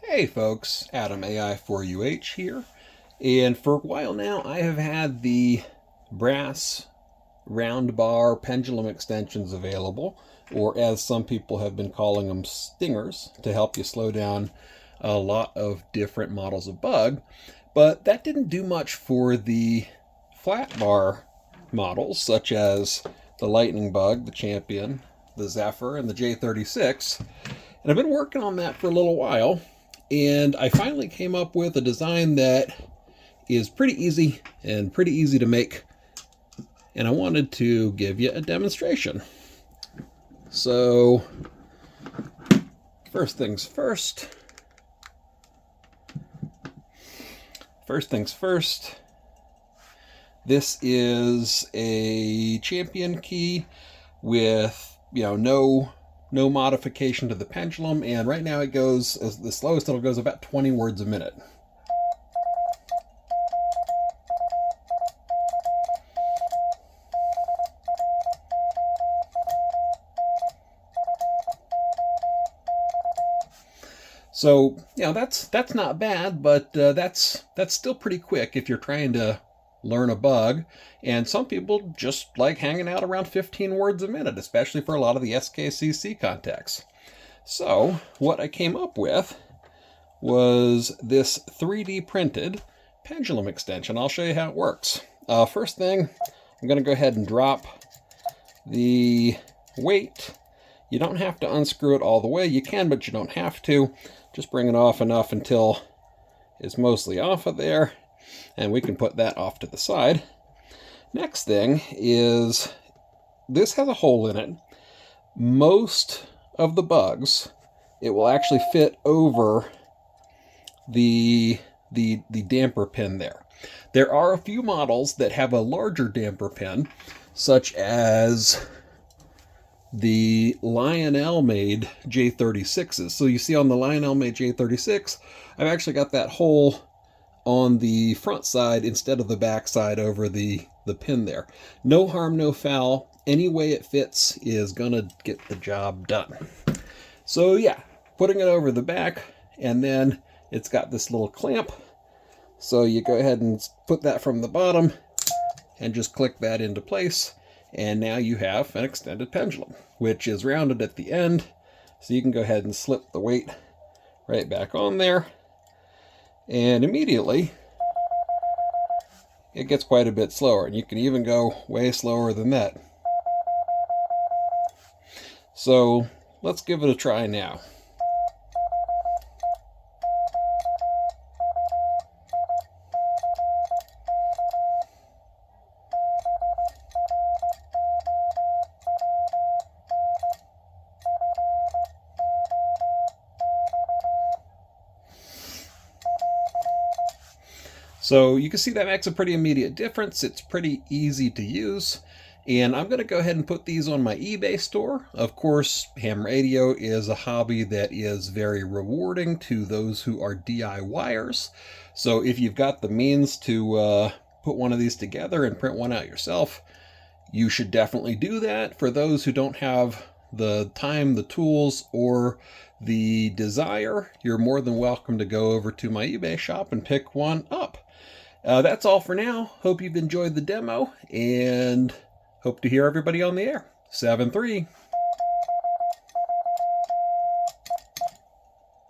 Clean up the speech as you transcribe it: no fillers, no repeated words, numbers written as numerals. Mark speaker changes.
Speaker 1: Hey folks, Adam AI4UH here, and for a while now I have had the brass round bar pendulum extensions available, or as some people have been calling them, stingers, to help you slow down a lot of different models of bug. But that didn't do much for the flat bar models, such as the lightning bug, the champion, the Zephyr, and the J36. And I've been working on that for a little while, and I finally came up with a design that is pretty easy to make, and I wanted to give you a demonstration. So first things first, this is a champion key with no modification to the pendulum, and right now it goes, as the slowest it'll goes about 20 words a minute. So that's not bad, but that's still pretty quick if you're trying to learn a bug, and some people just like hanging out around 15 words a minute, especially for a lot of the SKCC contexts. So what I came up with was this 3D printed pendulum extension. I'll show you how it works. First thing, I'm going to go ahead and drop the weight. You don't have to unscrew it all the way. You can, but you don't have to. Just bring it off enough until it's mostly off of there, and we can put that off to the side. Next thing is, this has a hole in it. Most of the bugs, it will actually fit over the damper pin there. There are a few models that have a larger damper pin, such as the Lionel made J36s. So you see on the Lionel made J36, I've actually got that hole on the front side instead of the back side over the pin there. No harm, no foul. Any way it fits is gonna get the job done. So yeah, putting it over the back, and then it's got this little clamp. So you go ahead and put that from the bottom and just click that into place. And now you have an extended pendulum, which is rounded at the end. So you can go ahead and slip the weight right back on there. And immediately, it gets quite a bit slower. And you can even go way slower than that. So let's give it a try now. So you can see that makes a pretty immediate difference. It's pretty easy to use. And I'm going to go ahead and put these on my eBay store. Of course, ham radio is a hobby that is very rewarding to those who are DIYers. So if you've got the means to put one of these together and print one out yourself, you should definitely do that. For those who don't have the time, the tools, or the desire, you're more than welcome to go over to my eBay shop and pick one up. That's all for now. Hope you've enjoyed the demo, and hope to hear everybody on the air. 7-3.